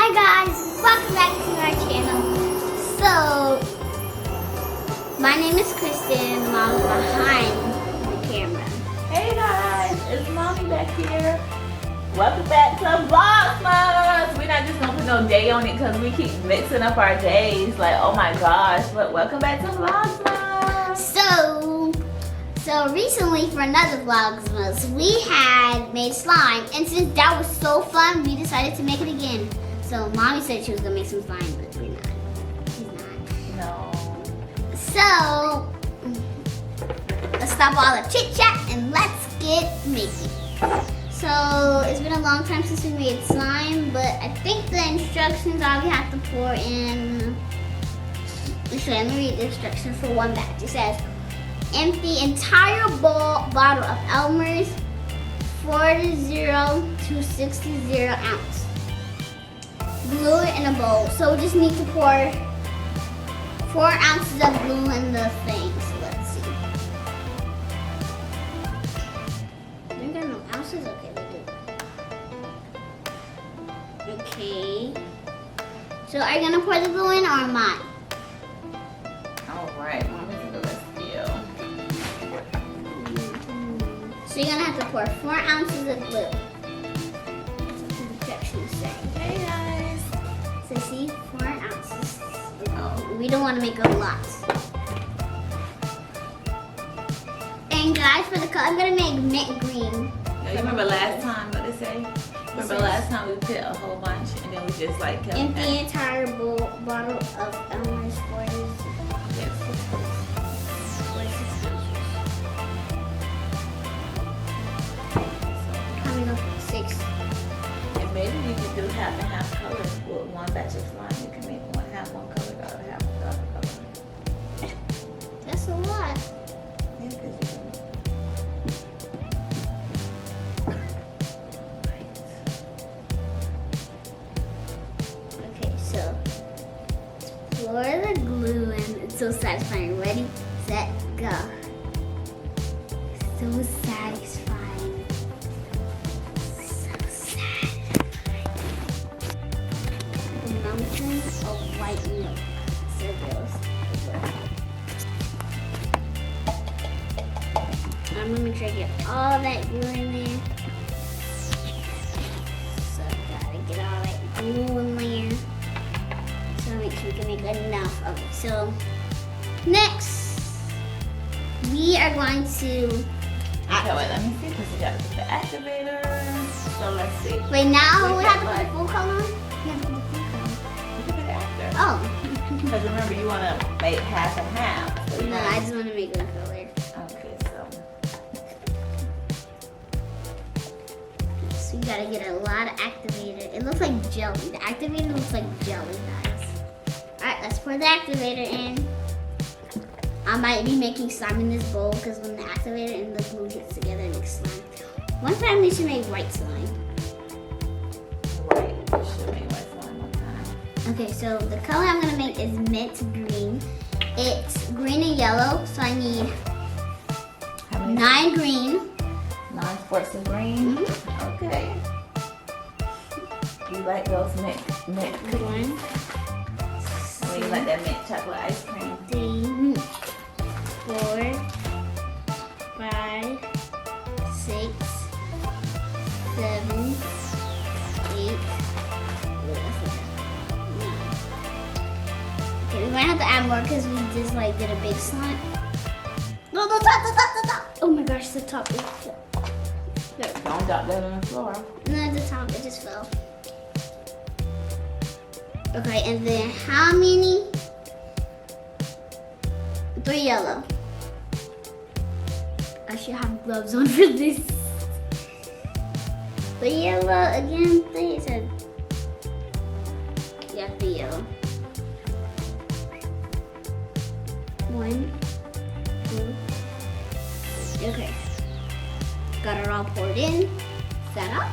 Hi guys, welcome back to our channel. So, my name is Kristen, the mom behind the camera. Hey guys, it's Mommy back here. Welcome back to Vlogmassssss. We're not just gonna put no day on it because we keep mixing up our days. Like, oh my gosh, but welcome back to Vlogmassssss. So recently for another Vlogmassssss, we had made slime, and since that was so fun, we decided to make it again. So Mommy said she was gonna make some slime, but we're not. She's not. No. So let's stop all the chit chat and let's get making. So it's been a long time since we made slime, but I think the instructions are we have to pour in. So let me read the instructions for one batch. It says, empty entire bottle of Elmer's 40 to 60 ounce. Glue it in a bowl. So we just need to pour 4 ounces of glue in the thing. So let's see. We got no ounces? Okay, we do. Okay. So are you gonna pour the glue in or am I? Alright, Mommy's gonna let's So you're gonna have to pour 4 ounces of glue. Instructions say. Hey guys. So see, 4 ounces. Oh. We don't want to make a lot. And guys, for the color, I'm gonna make mint green. You remember last time what they say? Remember last time we put a whole bunch and then we just like kept Empty the entire bottle of Elmer's 40. Yes. 46 ounces. Coming up with 6. And maybe you could do half and half colors with one batch of slime. You can make one half one color, the other half the other color. That's a lot. Yeah, 'cause you can. Okay, so pour the glue in. It's so satisfying. Ready, set, go. So satisfying. So satisfying. The mountains of white milk. So gross. I'm gonna make sure I get all that glue in there. So gotta get all that glue in there. So make sure we can make enough of it. So next, we are going to. Okay, wait, let me see, because you got to put the activator. So let's see. Wait, now we Wait, have to put what? the full color on? We have to put the full color. You can put it after. Oh. Because remember, you want to make half and half. So you No, wanna- I just want to make one color. Okay, so. So you gotta get a lot of activator. It looks like jelly. The activator looks like jelly, guys. Alright, let's pour the activator in. I might be making slime in this bowl because when the activator and the glue gets together, it makes slime. One time we should make white slime. Right, you should make white slime one time. Okay, so the color I'm gonna make is mint green. It's green and yellow, so I need How many? 9 green. 9 squirts of green. Okay. You like those mint cookies? 1, Or you like that mint chocolate ice cream? 3, 4, 5, 6, 7, 8. Okay, we might have to add more because we just like did a big slime. No, the top, the top, the top. Oh my gosh, the top is there. Don't drop that on the floor. No, the top, it just fell. Okay, and then how many? 3 yellow. I should have gloves on for this. 3 yellow again. 3. It said. Yeah, 3 yellow. 1, 2. Okay. Got it all poured in. Set up.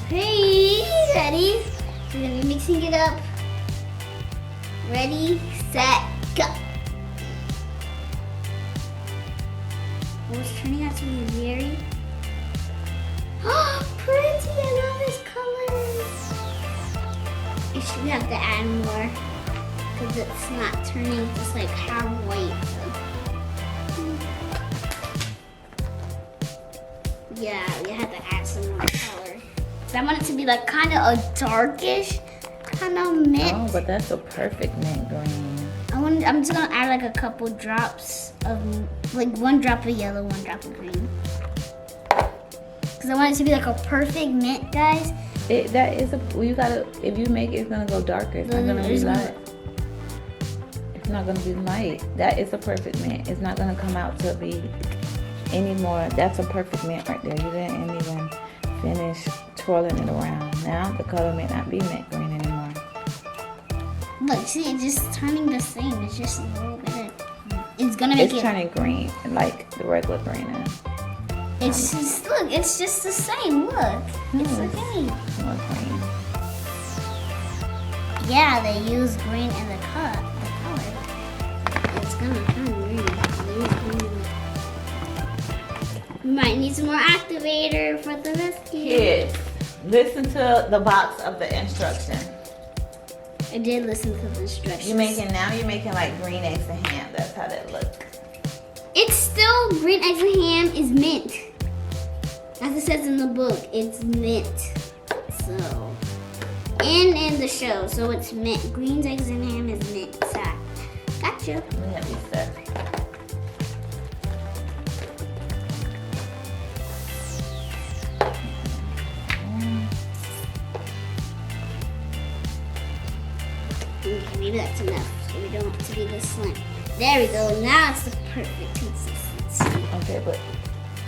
Okay, ready? So we're gonna be mixing it up. Ready, set, go. Oh, it's turning out to be very Pretty, I love this color. We have to add more because it's not turning just like half white. So. Yeah, we have to add some more color. So I want it to be like kind of a darkish kind of mint. Oh, but that's a perfect mint green. I'm just gonna add like a couple drops of, like 1 drop of yellow, 1 drop of green. Cause I want it to be like a perfect mint, guys. If you make it, it's gonna go darker. It's not gonna be light. It's not gonna be light. That is a perfect mint. It's not gonna come out to be any more. That's a perfect mint right there. You didn't even finish twirling it around. Now the color may not be mint green anymore. Look, see, it's just turning the same. It's just a little bit. It's gonna make it. It's turning green, like the regular green is. It's just, look, it's just the same. Look, it's okay. More green. Yeah, they use green in the color. It's gonna turn green. We might need some more activator for the rescue. Kids, listen to the box of the instruction. I did listen to the instructions. You're making like green eggs and ham. That's how that looks. It's still green eggs and ham is mint. As it says in the book, it's mint. So, and in the show, so it's mint. Green eggs and ham is mint. So, gotcha. Let me have these set. Okay, maybe that's enough. So we don't want it to be this slim. There we go. Now it's the perfect consistency. Okay, but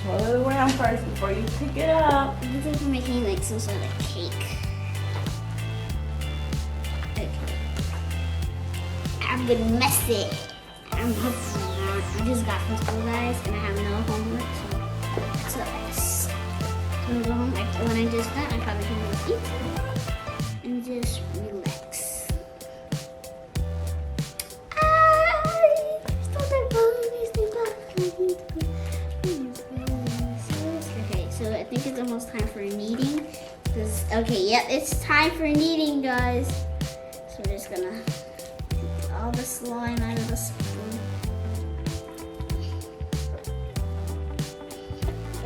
twirl it around first before you pick it up. It looks like we're making like some sort of cake. Okay. I'm gonna mess it. I'm hoping not. I just got from school, guys, and I have no homework, so that's a mess. So I'm gonna go home. When I just done, I probably can just eat and just relax. Okay, so I think it's almost time for kneading. Okay, yep, it's time for kneading, guys. So we're just gonna take all the slime out of the spoon.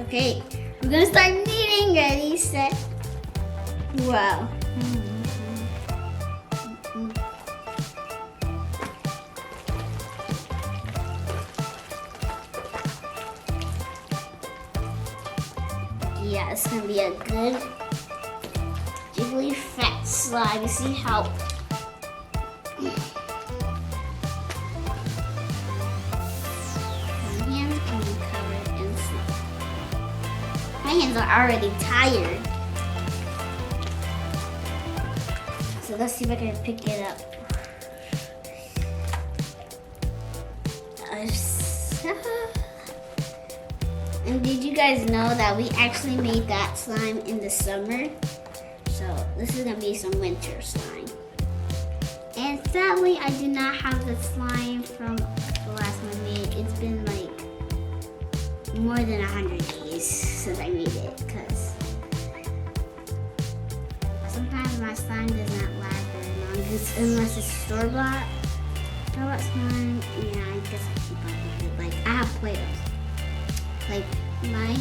Okay, we're gonna start kneading. Ready, set. Wow. Yeah, it's gonna be a good, jiggly, fat slime. You see how? My hands can be covered in slime. My hands are already tired. So let's see if I can pick it up. And did you guys know that we actually made that slime in the summer? So this is gonna be some winter slime. And sadly, I do not have the slime from the last one I made. It's been like more than 100 days since I made it, because sometimes my slime does not last very long, unless it's store-bought. Store-bought slime, yeah, I guess I keep up with it. Like, I have Play-Dohs. Like my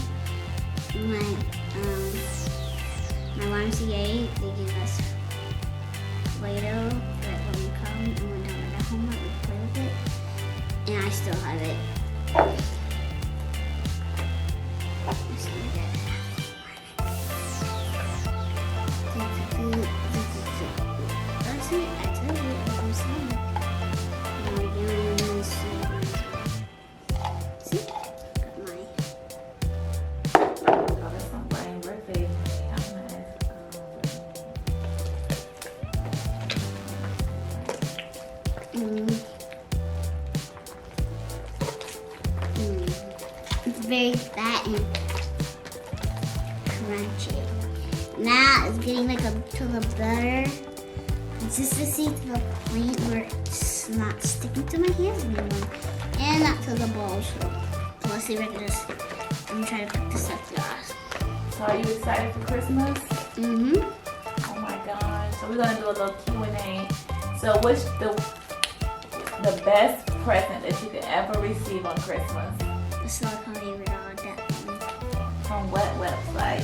YMCA, they give us Play-Doh that when we come and we're done with our homework, we play with it, and I still have it. Let's do that. That's it. I told you it was slime. Now we're doing this. See? It's very fat and crunchy. Now it's getting like a to the better consistency to the point where it's not sticking to my hands anymore, and not to the balls. So let's see if I can just. I'm gonna try to pick this up, guys. So are you excited for Christmas? Mm-hmm. Oh my gosh. So we're gonna do a little Q&A. So what's the best present that you could ever receive on Christmas? The silicone baby doll, definitely. From what website?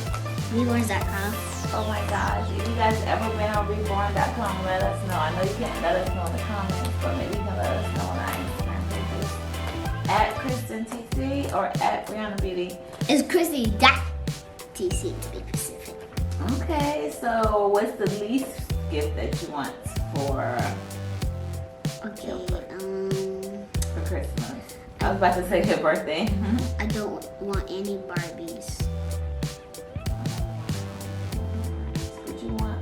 Reborns.com. Oh my gosh. If you guys ever been on reborn.com, let us know. I know you can't let us know in the comments, but maybe you can let us know on our Instagram pages. At Kristen TC or at Brianna Beauty? It's Chrissy.tc to be specific. Okay, so what's the least gift that you want for Okay, for Christmas? I was about to say your birthday. I don't want any Barbies. Would you want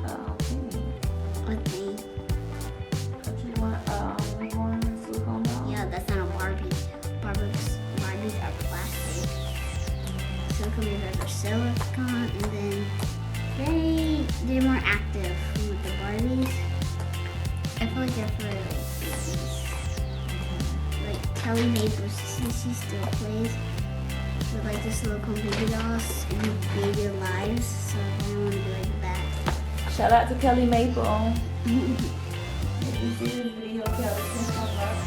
What thing? would you want reborn silicone doll? Yeah, that's not a Barbie. Barbies are plastic. Silicone babies are silicone, and then they're more active with the Barbies. I feel like they're for babies. Like Kelly Maples, she still plays with like the silicone baby dolls and baby lives. So I don't want to be like that. Shout out to Kelly Maple. If you see this video, Kelly, please come back.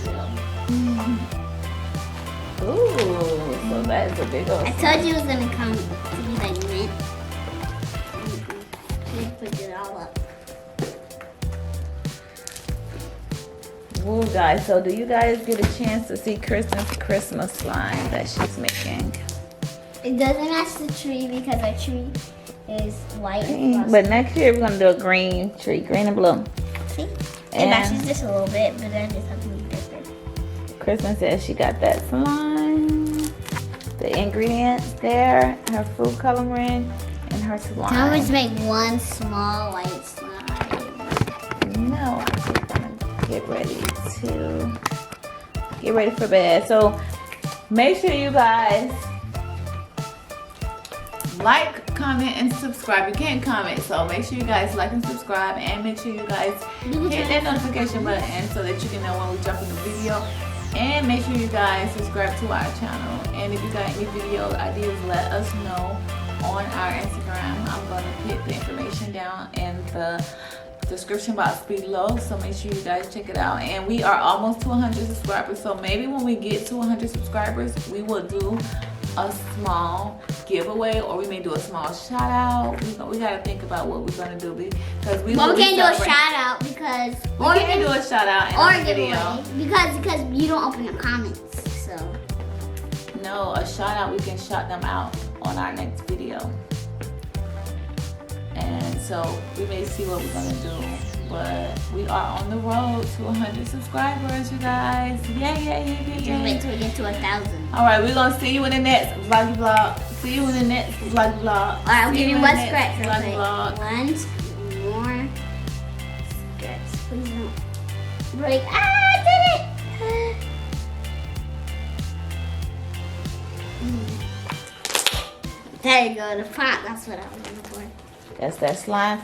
Ooh, so that is a big old I told you it was gonna come to be like mint. You put it all up. Woo, guys. So do you guys get a chance to see Kristen's Christmas slime that she's making? It doesn't match the tree because our tree is white and frosty. But next year we're gonna do a green tree, green and blue. See? It And- matches this a little bit, but then there's something different. Kristen says she got that slime, the ingredients there, her food coloring, and her Can I always slime. make one small white slime? No, I'm gonna get ready for bed. So make sure you guys like, comment, and subscribe. You can't comment, so make sure you guys like and subscribe, and make sure you guys hit that notification button so that you can know when we drop a new video. And make sure you guys subscribe to our channel. And if you got any video ideas, let us know on our Instagram. I'm going to put the information down in the description box below, so make sure you guys check it out. And we are almost to 100 subscribers, so maybe when we get to 100 subscribers, we will do a small giveaway, or we may do a small shout out. We gotta think about what we're gonna do, because we Well, we can't do a shout out because we can't do a shout out in or a a video. giveaway because you don't open your comments. So No, a shout out, we can shout them out on our next video. And so we may see what we're gonna do, but we are on the road to 100 subscribers, you guys. Yay. just wait till we get to 1,000. All right, we're gonna see you in the next vlog. See you in the next vlog. All right, I'm See you getting in one the scratch next real quick. vlog. One more scratch. Please don't break. I did it! There you go, the pot. That's what I was looking for. That's that slime.